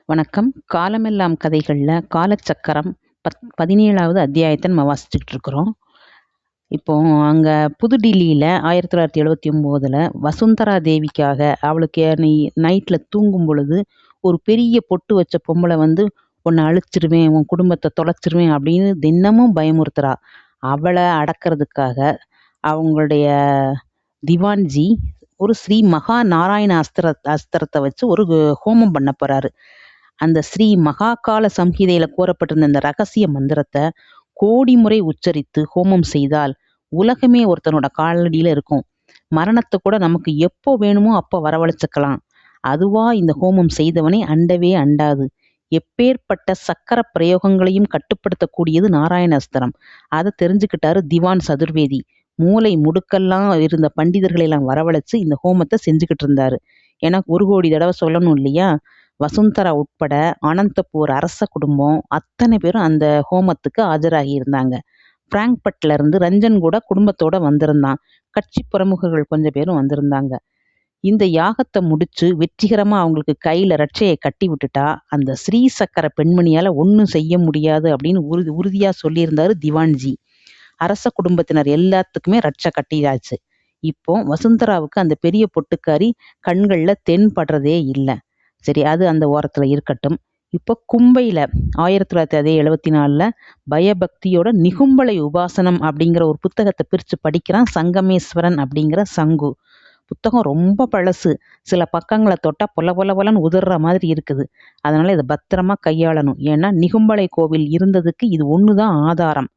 வணக்கம். காலமெல்லாம் கதைகள்ல காலச்சக்கரம் 17வது அத்தியாயத்த நம்ம வாசிச்சுக்கிட்டு இருக்கிறோம். இப்போ அங்க புதுடில்லியில 1979ல வசுந்தரா தேவிக்காக அவளுக்கு நைட்ல தூங்கும் பொழுது ஒரு பெரிய பொட்டு வச்ச பொம்பளை வந்து உன்னை அழிச்சிருவேன், உன் குடும்பத்தை தொலைச்சிருவேன் அப்படின்னு தினமும் பயமுறுத்துறா. அவளை அடக்கிறதுக்காக அவங்களுடைய திவான்ஜி ஒரு ஸ்ரீ மகா நாராயண அஸ்திரத்தை வச்சு ஒரு ஹோமம் பண்ண போறாரு. அந்த ஸ்ரீ மகாகால சம்ஹிதையில கூறப்பட்டிருந்த இந்த ரகசிய மந்திரத்தை கோடி முறை உச்சரித்து ஹோமம் செய்தால் உலகமே ஒருத்தனோட காலடியில இருக்கும். மரணத்தை கூட நமக்கு எப்போ வேணுமோ அப்போ வரவழைச்சுக்கலாம். அதுவா இந்த ஹோமம் செய்தவனை அண்டவே அண்டாது. எப்பேற்பட்ட சக்கர பிரயோகங்களையும் கட்டுப்படுத்தக்கூடியது நாராயண அஸ்திரம். அதை தெரிஞ்சுக்கிட்டாரு திவான் சதுர்வேதி. மூளை முடுக்கெல்லாம் இருந்த பண்டிதர்களை எல்லாம் வரவழைச்சு இந்த ஹோமத்தை செஞ்சுக்கிட்டு இருந்தாரு. ஏன்னா 1 கோடி தடவை சொல்லணும் இல்லையா? வசுந்தரா உட்பட அனந்தபூர் அரச குடும்பம் அத்தனை பேரும் அந்த ஹோமத்துக்கு ஆஜராகி இருந்தாங்க. பிராங்க்பட்ல இருந்து ரஞ்சன் கூட குடும்பத்தோட வந்திருந்தான். கட்சி பிரமுகர்கள் கொஞ்சம் பேரும் வந்திருந்தாங்க. இந்த யாகத்தை முடிச்சு வெற்றிகரமா அவங்களுக்கு கையில ரட்சையை கட்டி விட்டுட்டா அந்த ஸ்ரீ சக்கர பெண்மணியால ஒன்றும் செய்ய முடியாது அப்படின்னு உறுதியா சொல்லியிருந்தாரு திவான்ஜி. அரச குடும்பத்தினர் எல்லாத்துக்குமே ரட்சை கட்டியாச்சு. இப்போ வசுந்தராவுக்கு அந்த பெரிய பொட்டுக்காரி கண்கள்ல தென்படுறதே இல்லை. சரி, அது அந்த ஓரத்துல இருக்கட்டும். இப்போ கும்பையில 1974ல பயபக்தியோட நிகும்பலை உபாசனம் அப்படிங்கிற ஒரு புத்தகத்தை பிரிச்சு படிக்கிறான் சங்கமேஸ்வரன் அப்படிங்கிற சங்கு. புத்தகம் ரொம்ப பழசு. சில பக்கங்களை தொட்டா பொல பொல பொலன்னு உதிர்ற மாதிரி இருக்குது. அதனால இதை பத்திரமா கையாளணும். ஏன்னா நிகும்பலை கோவில் இருந்ததுக்கு இது ஒண்ணுதான் ஆதாரம்.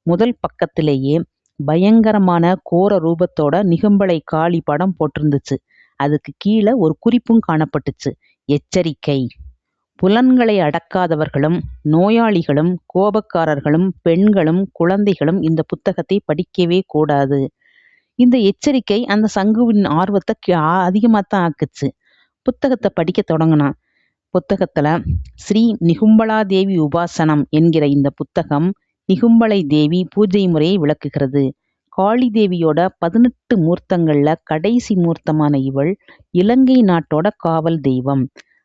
முதல் பக்கத்திலேயே பயங்கரமான கோர ரூபத்தோட நிகும்பலை காளி படம் போட்டிருந்துச்சு. அதுக்கு கீழே ஒரு குறிப்பும் காணப்பட்டுச்சு. எச்சரிக்கை, புலன்களை அடக்காதவர்களும் நோயாளிகளும் கோபக்காரர்களும் பெண்களும் குழந்தைகளும் இந்த புத்தகத்தை படிக்கவே கூடாது. இந்த எச்சரிக்கை அந்த சங்குவின் ஆர்வத்தை அதிகமாத்தான் ஆக்குச்சு. புத்தகத்தை படிக்க தொடங்கினான். புத்தகத்துல ஸ்ரீ நிகும்பலா தேவி உபாசனம் என்கிற இந்த புத்தகம் நிகும்பலை தேவி பூஜை முறையை விளக்குகிறது. காளி தேவியோட 18 மூர்த்தங்கள்ல கடைசி மூர்த்தமான இவள் இலங்கை நாட்டோட காவல் தெய்வம்.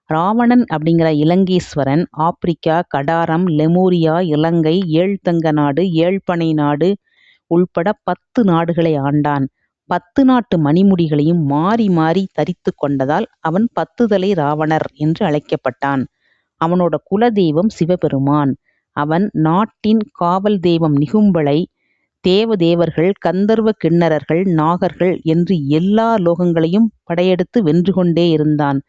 ராவணன் அப்படிங்கிற இலங்கேஸ்வரன் ஆப்பிரிக்கா, கடாரம், லெமூரியா, இலங்கை, ஏழ்தங்க நாடு, ஏழ்பனை நாடு உள்பட 10 நாடுகளை ஆண்டான். 10 நாட்டு மணிமுடிகளையும் மாறி மாறி தரித்து கொண்டதால் அவன் 10 தலை ராவணர் என்று அழைக்கப்பட்டான். அவனோட குலதெய்வம் சிவபெருமான். அவன் நாட்டின் காவல் தெய்வம் நிகும்பலை தேவதேவர்கள், கந்தர்வ கிண்ணறர்கள், நாகர்கள் என்று எல்லா லோகங்களையும் படையெடுத்து வென்று கொண்டே இருந்தான்.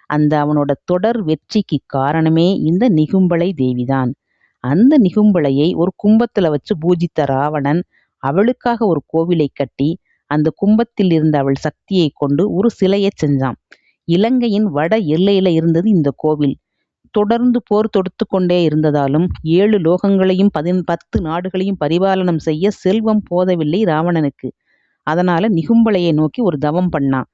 அந்த அவனோட தொடர் வெற்றிக்கு காரணமே இந்த நிகும்பலை தேவிதான். அந்த நிகும்பலையை ஒரு கும்பத்துல வச்சு பூஜித்த ராவணன் அவளுக்காக ஒரு கோவிலை கட்டி அந்த கும்பத்தில் இருந்த அவள் சக்தியை கொண்டு ஒரு சிலையை செஞ்சான். இலங்கையின் வட எல்லையில இருந்தது இந்த கோவில். தொடர்ந்து போர் தொடுத்து கொண்டே இருந்ததாலும் 7 லோகங்களையும் 10 நாடுகளையும் பரிபாலனம் செய்ய செல்வம் போதவில்லை ராவணனுக்கு. அதனால நிகும்பலையை நோக்கி ஒரு தவம் பண்ணான்.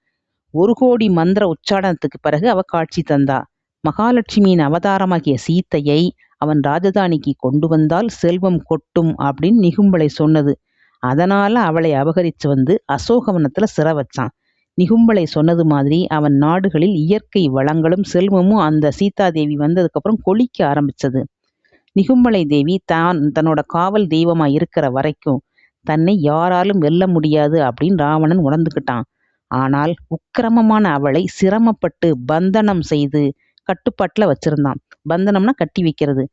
1 கோடி மந்திர உச்சாடனத்துக்கு பிறகு அவ காட்சி தந்தா. மகாலட்சுமியின் அவதாரமாகிய சீத்தையை அவன் ராஜதானிக்கு கொண்டு வந்தால் செல்வம் கொட்டும் அப்படின்னு நிகும்பலை சொன்னது. அதனால அவளை அபகரிச்சு வந்து அசோகவனத்துல சிறை வச்சான். நிகும்பலை சொன்னது மாதிரி அவன் நாடுகளில் இயற்கை வளங்களும் செல்வமும் அந்த சீதாதேவி வந்ததுக்கு அப்புறம் கொழிக்க ஆரம்பிச்சது. நிகும்பலை தேவி தன்னோட காவல் தெய்வமா இருக்கிற வரைக்கும் தன்னை யாராலும் வெல்ல முடியாது அப்படின்னு ராவணன் உணர்ந்துக்கிட்டான். ஆனால் உக்கிரமமான அவளை சிரமப்பட்டு பந்தனம் செய்து கட்டுப்பாட்டுல வச்சிருந்தான். பந்தனம்னா கட்டி வைக்கிறது.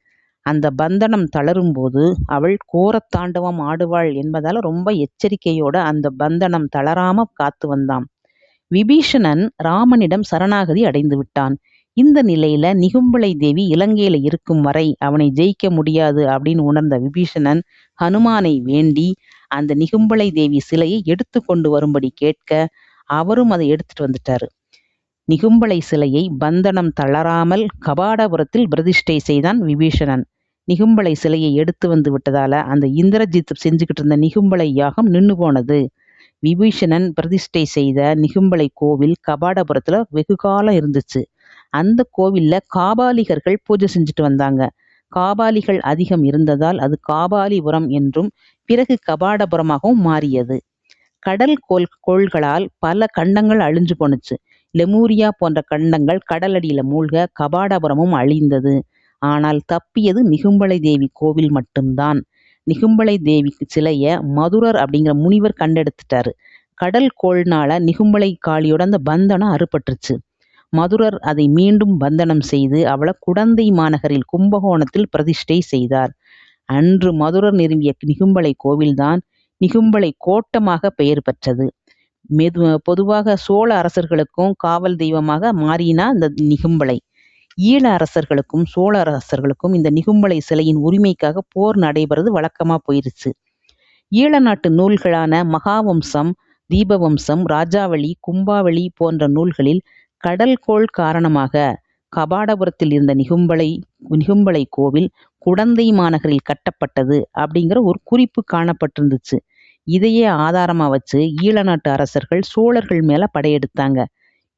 அந்த பந்தனம் தளரும் போது அவள் கோரத்தாண்டவம் ஆடுவாள் என்பதால ரொம்ப எச்சரிக்கையோட அந்த பந்தனம் தளராம காத்து வந்தான். விபீஷணன் ராமனிடம் சரணாகதி அடைந்து விட்டான். இந்த நிலையில நிகும்பலை தேவி இலங்கையில இருக்கும் வரை அவனை ஜெயிக்க முடியாது அப்படின்னு உணர்ந்த விபீஷணன் ஹனுமானை வேண்டி அந்த நிகும்பலை தேவி சிலையை எடுத்து கொண்டு வரும்படி கேட்க அவரும் அதை எடுத்துட்டு வந்துட்டாரு. நிகும்பலை சிலையை பந்தனம் தளராமல் கபாடபுரத்தில் பிரதிஷ்டை செய்தான் விபீஷணன். நிகும்பலை சிலையை எடுத்து வந்து விட்டதால அந்த இந்திரஜித் செஞ்சுக்கிட்டு இருந்த நிகும்பலை யாகம் நின்று போனது. விபீஷணன் பிரதிஷ்டை செய்த நிகும்பலை கோவில் கபாடபுரத்துல வெகு காலம் இருந்துச்சு. அந்த கோவில்ல காபாலிகர்கள் பூஜை செஞ்சுட்டு வந்தாங்க. காபாலிகள் அதிகம் இருந்ததால் அது காபாலிபுரம் என்றும் பிறகு கபாடபுரமாகவும் மாறியது. கடல் கோள்களால் பல கண்டங்கள் அழிஞ்சு போனுச்சு. லெமூரியா போன்ற கண்டங்கள் கடலடியில மூழ்க கபாடபுரமும் அழிந்தது. ஆனால் தப்பியது நிகும்பலை தேவி கோவில் மட்டும்தான். நிகும்பலை தேவிக்கு சிலைய மதுரர் அப்படிங்கிற முனிவர் கண்டெடுத்துட்டாரு. கடல் கோள்னால நிகும்பலை காளியோட அந்த பந்தனம் அறுபட்டுருச்சு. மதுரர் அதை மீண்டும் பந்தனம் செய்து அவளை குடந்தை மாநகரில் கும்பகோணத்தில் பிரதிஷ்டை செய்தார். அன்று மதுரர் நிறுவிய நிகும்பலை கோவில்தான் நிகும்பலை கோட்டமாக பெயர் பெற்றது. பொதுவாக சோழ அரசர்களுக்கும் காவல் தெய்வமாக மாறினா இந்த நிகும்பலை. ஈழ அரசர்களுக்கும் சோழ அரசர்களுக்கும் இந்த நிகும்பலை சிலையின் உரிமைக்காக போர் நடைபெறது வழக்கமா போயிருச்சு. ஈழ நாட்டு நூல்களான மகாவம்சம், தீபவம்சம், ராஜாவளி, கும்பாவளி போன்ற நூல்களில் கடல்கோள் காரணமாக கபாடபுரத்தில் இருந்த நிகும்பலை கோவில் குடந்தை மாநகரில் கட்டப்பட்டது அப்படிங்கிற ஒரு குறிப்பு காணப்பட்டிருந்துச்சு. இதையே ஆதாரமா வச்சு ஈழ நாட்டு அரசர்கள் சோழர்கள் மேல படையெடுத்தாங்க.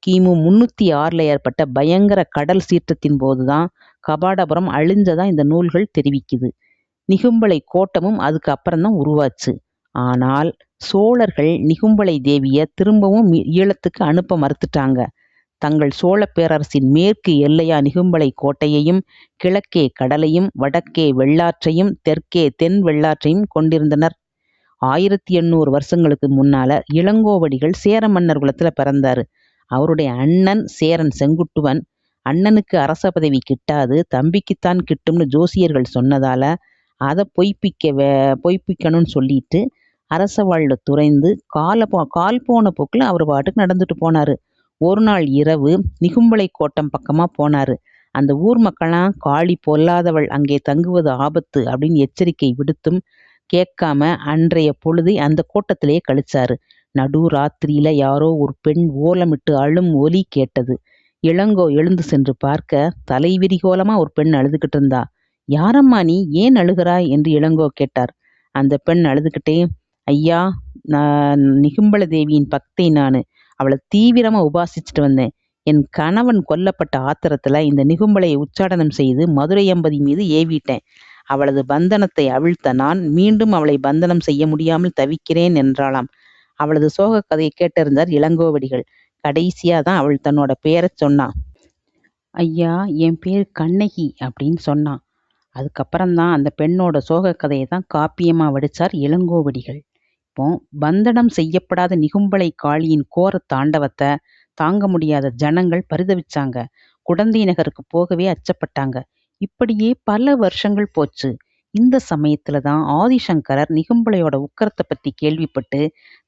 கிமு 306 ஏற்பட்ட பயங்கர கடல் சீற்றத்தின் போதுதான் கபாடபுரம் அழிஞ்சதா இந்த நூல்கள் தெரிவிக்குது. நிகும்பலை கோட்டமும் அதுக்கு அப்புறம்தான் உருவாச்சு. ஆனால் சோழர்கள் நிகும்பலை தேவிய திரும்பவும் ஈழத்துக்கு அனுப்ப மறுத்துட்டாங்க. தங்கள் சோழ பேரரசின் மேற்கு எல்லையா நிகும்பலை கோட்டையையும் கிழக்கே கடலையும் வடக்கே வெள்ளாற்றையும் தெற்கே தென் வெள்ளாற்றையும் கொண்டிருந்தனர். 1800 வருஷங்களுக்கு முன்னால இளங்கோவடிகள் சேர மன்னர் குலத்துல பிறந்தாரு. அவருடைய அண்ணன் சேரன் செங்குட்டுவன் அண்ணனுக்கு அரச பதவி கிட்டாது தம்பிக்குத்தான் கிட்டும்னு ஜோசியர்கள் சொன்னதால அதை பொய்ப்பிக்கணும்னு சொல்லிட்டு அரச வாழ்ல துறைந்து கால் போன போக்குல அவர் பாட்டுக்கு நடந்துட்டு போனாரு. ஒரு நாள் இரவு நிகும்பலை கோட்டம் பக்கமா போனாரு. அந்த ஊர் மக்கள்லாம் காளி பொல்லாதவள், அங்கே தங்குவது ஆபத்து அப்படின்னு எச்சரிக்கை விடுத்தும் கேட்காம அன்றைய பொழுதை அந்த கோட்டத்திலேயே கழிச்சாரு. நடு ராத்திரியில யாரோ ஒரு பெண் ஓலமிட்டு அழும் ஒலி கேட்டது. இளங்கோ எழுந்து சென்று பார்க்க தலைவிரிகோலமா ஒரு பெண் அழுதுகிட்டு இருந்தா. யாரம்மா நீ, ஏன் அழுகிறாய் என்று இளங்கோ கேட்டார். அந்த பெண் அழுதுகிட்டே, ஐயா, நான் நிகும்பல தேவியின் பக்தை நானு. அவளை தீவிரமா உபாசிச்சுட்டு வந்தேன். என் கணவன் கொல்லப்பட்ட ஆத்திரத்துல இந்த நிகும்பலையை உச்சாடனம் செய்து மதுரை அம்பதி மீது ஏவிட்டேன். அவளது பந்தனத்தை அவிழ்த்த நான் மீண்டும் அவளை பந்தனம் செய்ய முடியாமல் தவிக்கிறேன் என்றாளாம். அவளது சோக கதையை கேட்டிருந்தார் இளங்கோவடிகள். கடைசியா தான் அவள் தன்னோட பேரை சொன்னான். ஐயா, என் பேர் கண்ணகி அப்படின்னு சொன்னான். அதுக்கப்புறம்தான் அந்த பெண்ணோட சோக கதையை தான் காப்பியமா வடிச்சார் இளங்கோவடிகள். இப்போ பந்தனம் செய்யப்படாத நிகும்பலை காளியின் கோர தாண்டவத்தை தாங்க முடியாத ஜனங்கள் பரிதவிச்சாங்க. குடந்தை நகருக்கு போகவே அச்சப்பட்டாங்க. இப்படியே பல வருஷங்கள் போச்சு. இந்த சமயத்துல தான் ஆதிசங்கரர் நிகும்பலையோட உக்கரத்தை பத்தி கேள்விப்பட்டு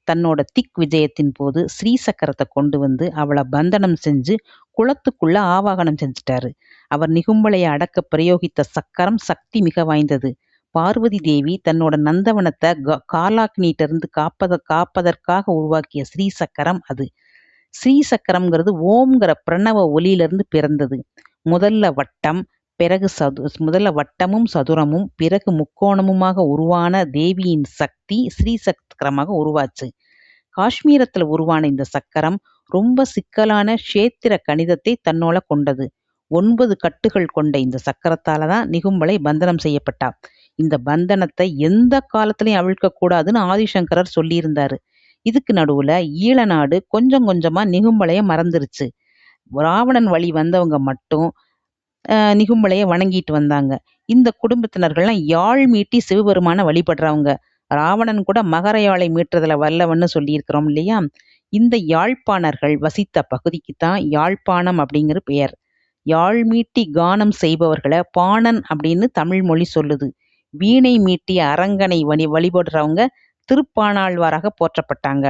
தன்னோட திக் விஜயத்தின் போது ஸ்ரீசக்கரத்தை கொண்டு வந்து அவளை பந்தனம் செஞ்சு குளத்துக்குள்ள ஆவாகனம் செஞ்சிட்டாரு. அவர் நிகும்பலையை அடக்க பிரயோகித்த சக்கரம் சக்தி மிக வாய்ந்தது. பார்வதி தேவி தன்னோட நந்தவனத்தை காலாக்னிட்ட இருந்து காப்பதற்காக உருவாக்கிய ஸ்ரீசக்கரம் அது. ஸ்ரீசக்கரம்ங்கிறது ஓம்ங்கிற பிரணவ ஒலியிலிருந்து பிறந்தது. முதல்ல வட்டமும் சதுரமும் பிறகு முக்கோணமுமாக உருவான தேவியின் சக்தி ஸ்ரீசக்கரமாக உருவாச்சு. காஷ்மீரத்துல உருவான இந்த சக்கரம் ரொம்ப சிக்கலான கஷேத்திர கணிதத்தை தன்னோட கொண்டது. 9 கட்டுகள் கொண்ட இந்த சக்கரத்தாலதான் நிகும்பலை பந்தனம் செய்யப்பட்டா. இந்த பந்தனத்தை எந்த காலத்திலையும் அவிழ்க்க கூடாதுன்னு ஆதிசங்கரர் சொல்லியிருந்தாரு. இதுக்கு நடுவுல ஈழநாடு கொஞ்சம் கொஞ்சமா நிகும்பலைய மறந்துருச்சு. ராவணன் வழி வந்தவங்க மட்டும் நிகும்பலைய வணங்கிட்டு வந்தாங்க. இந்த குடும்பத்தினர்கள்லாம் யாழ் மீட்டி சிவபெருமான வழிபடுறவங்க. ராவணன் கூட மகர யாழை மீட்டுறதுல வல்லவன்னு சொல்லியிருக்கிறோம் இல்லையா? இந்த யாழ்ப்பாணர்கள் வசித்த பகுதிக்கு தான் யாழ்ப்பாணம் அப்படிங்கிற பெயர். யாழ் மீட்டி கானம் செய்பவர்களை பாணன் அப்படின்னு தமிழ் மொழி சொல்லுது. வீணை மீட்டிய அரங்கனை வழிபடுறவங்க திருப்பாணாழ்வாராக போற்றப்பட்டாங்க.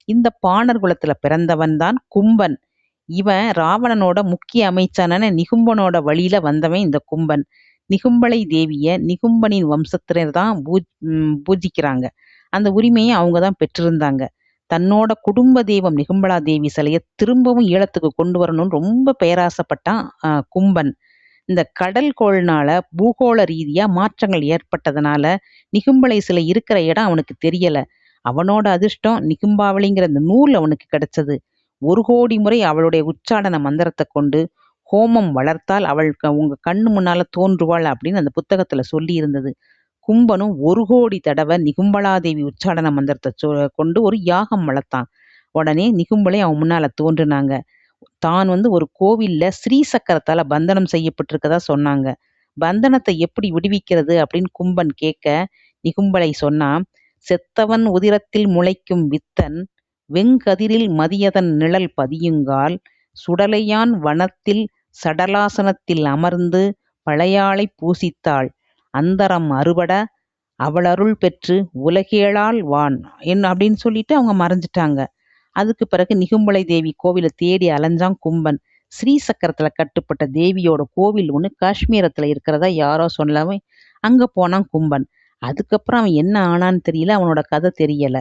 இந்த பாணர் குலத்துல பிறந்தவன் தான் கும்பன். இவன் ராவணனோட முக்கிய அமைச்சனான நிகும்பனோட வழியில வந்தவன் இந்த கும்பன். நிகும்பலை தேவிய நிகும்பனின் வம்சத்தினர் தான் பூஜிக்கிறாங்க. அந்த உரிமையை அவங்க தான் பெற்றிருந்தாங்க. தன்னோட குடும்ப தெய்வம் நிகும்பலா தேவி சிலையை திரும்பவும் ஈழத்துக்கு கொண்டு வரணும்னு ரொம்ப பேராசைப்பட்டான் கும்பன். இந்த கடல் கோள்னால பூகோள ரீதியா மாற்றங்கள் ஏற்பட்டதுனால நிகும்பலை சிலை இருக்கிற இடம் அவனுக்கு தெரியல. அவனோட அதிர்ஷ்டம் நிகும்பாவளிங்கிற இந்த நூல் அவனுக்கு கிடைச்சது. 1 கோடி முறை அவளுடைய உச்சாடன மந்திரத்தை கொண்டு ஹோமம் வளர்த்தால் அவள் உங்க கண்ணு முன்னால தோன்றுவாள் அப்படின்னு அந்த புத்தகத்துல சொல்லி இருந்தது. கும்பனும் 1 கோடி தடவை நிகும்பலாதேவி உச்சாடன மந்திரத்தை கொண்டு ஒரு யாகம் வளர்த்தான். உடனே நிகும்பலை அவன் முன்னால தோன்றுனாங்க. தான் ஒரு கோவில்ல ஸ்ரீசக்கரத்தால பந்தனம் செய்யப்பட்டிருக்கதா சொன்னாங்க. பந்தனத்தை எப்படி விடுவிக்கிறது அப்படின்னு கும்பன் கேட்க நிகும்பலை சொன்னா, செத்தவன் உதிரத்தில் முளைக்கும் வித்தன் வெங்கதிரில் மதியதன் நிழல் பதியுங்கால் சுடலையான் வனத்தில் சடலாசனத்தில் அமர்ந்து பழையாளை பூசித்தாள் அந்தரம் அறுபட அவளருள் பெற்று உலகேளாள் வான் அப்படின்னு சொல்லிட்டு அவங்க மறைஞ்சிட்டாங்க. அதுக்கு பிறகு நிகும்பலை தேவி கோவிலை தேடி அலைஞ்சான் கும்பன். ஸ்ரீசக்கரத்துல கட்டுப்பட்ட தேவியோட கோவில் ஒன்று காஷ்மீரத்துல இருக்கிறதா யாரோ சொல்லவே அங்க போனான் கும்பன். அதுக்கப்புறம் அவன் என்ன ஆனான்னு தெரியல, அவனோட கதை தெரியல.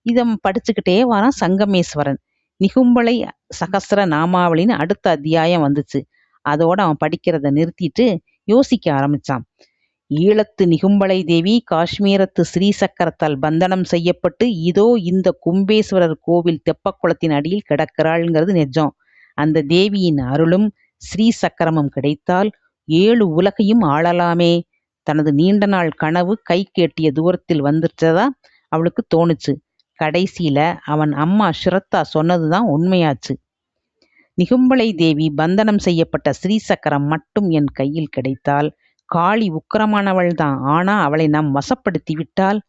இதை படிச்சுக்கிட்டே வரான் சங்கமேஸ்வரன். நிகும்பலை சகஸ்ர நாமாவளின்னு அடுத்த அத்தியாயம் வந்துச்சு. அதோட அவன் படிக்கிறத நிறுத்திட்டு யோசிக்க ஆரம்பிச்சான். ஈழத்து நிகும்பலை தேவி காஷ்மீரத்து ஸ்ரீசக்கரத்தால் பந்தனம் செய்யப்பட்டு இதோ இந்த கும்பேஸ்வரர் கோவில் தெப்பக்குளத்தின் அடியில் கிடக்கிறாள்ங்கிறது நிஜம். அந்த தேவியின் அருளும் ஸ்ரீசக்கரமும் கிடைத்தால் 7 உலகையும் ஆளலாமே. தனது நீண்ட நாள் கனவு கை கேட்டிய தூரத்தில் வந்துட்டதா அவளுக்கு தோணுச்சு. கடைசியில அவன் அம்மா ஸ்ரத்தா சொன்னதுதான் உண்மையாச்சு. நிகும்பலை தேவி பந்தனம் செய்யப்பட்ட ஸ்ரீசக்கரம் மட்டும் என் கையில் கிடைத்தால் காளி உக்கிரமானவள்தான், ஆனா அவளை நாம் வசப்படுத்தி விட்டால்.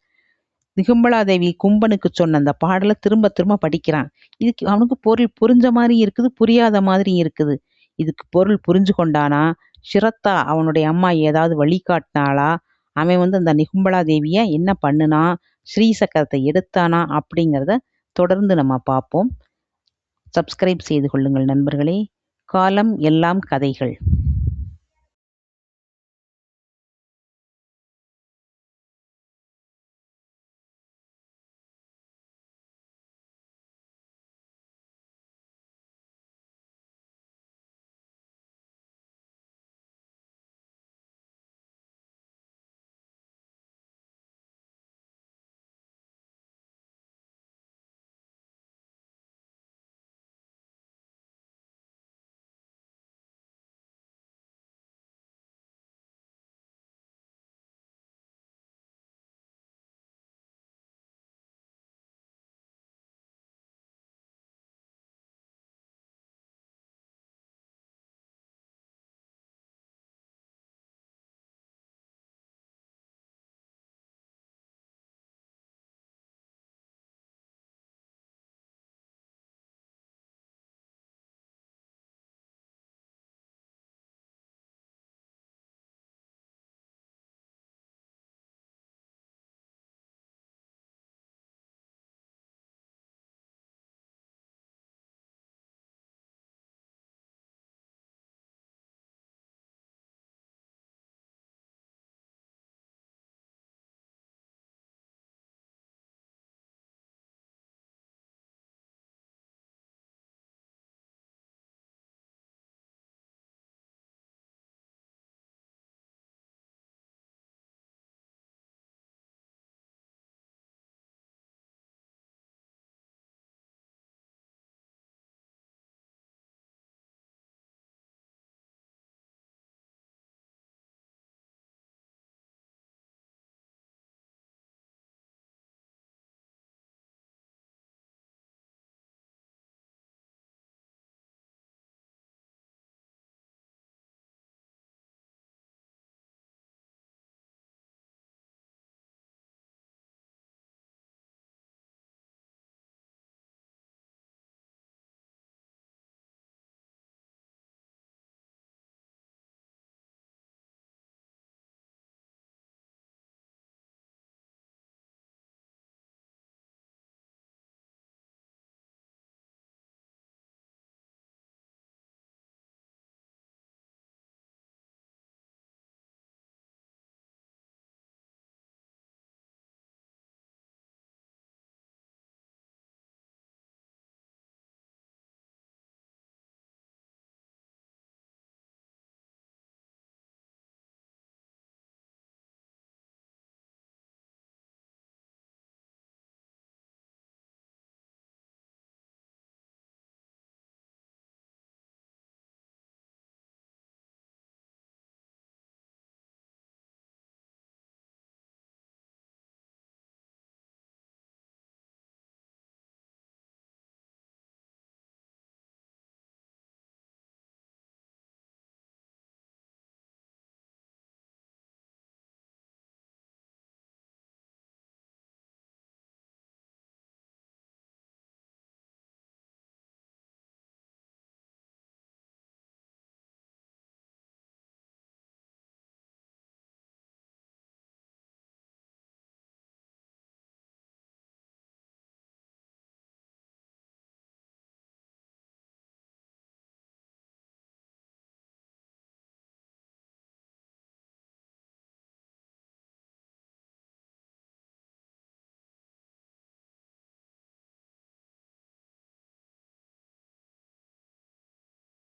நிகும்பலாதேவி கும்பனுக்கு சொன்ன அந்த பாடலை திரும்ப திரும்ப படிக்கிறான். இதுக்கு அவனுக்கு பொருள் புரிஞ்ச மாதிரி இருக்குது, புரியாத மாதிரி இருக்குது. இதுக்கு பொருள் புரிஞ்சு கொண்டானா? ஸ்ரத்தா அவனுடைய அம்மா ஏதாவது வழிகாட்டினாளா? அவன் அந்த நிகும்பலாதேவிய என்ன பண்ணுனா? ஸ்ரீசக்கரத்தை எடுத்தானா? அப்படிங்கிறத தொடர்ந்து நம்ம பார்ப்போம். சப்ஸ்கிரைப் செய்து கொள்ளுங்கள் நண்பர்களே. காலம் எல்லாம் கதைகள்.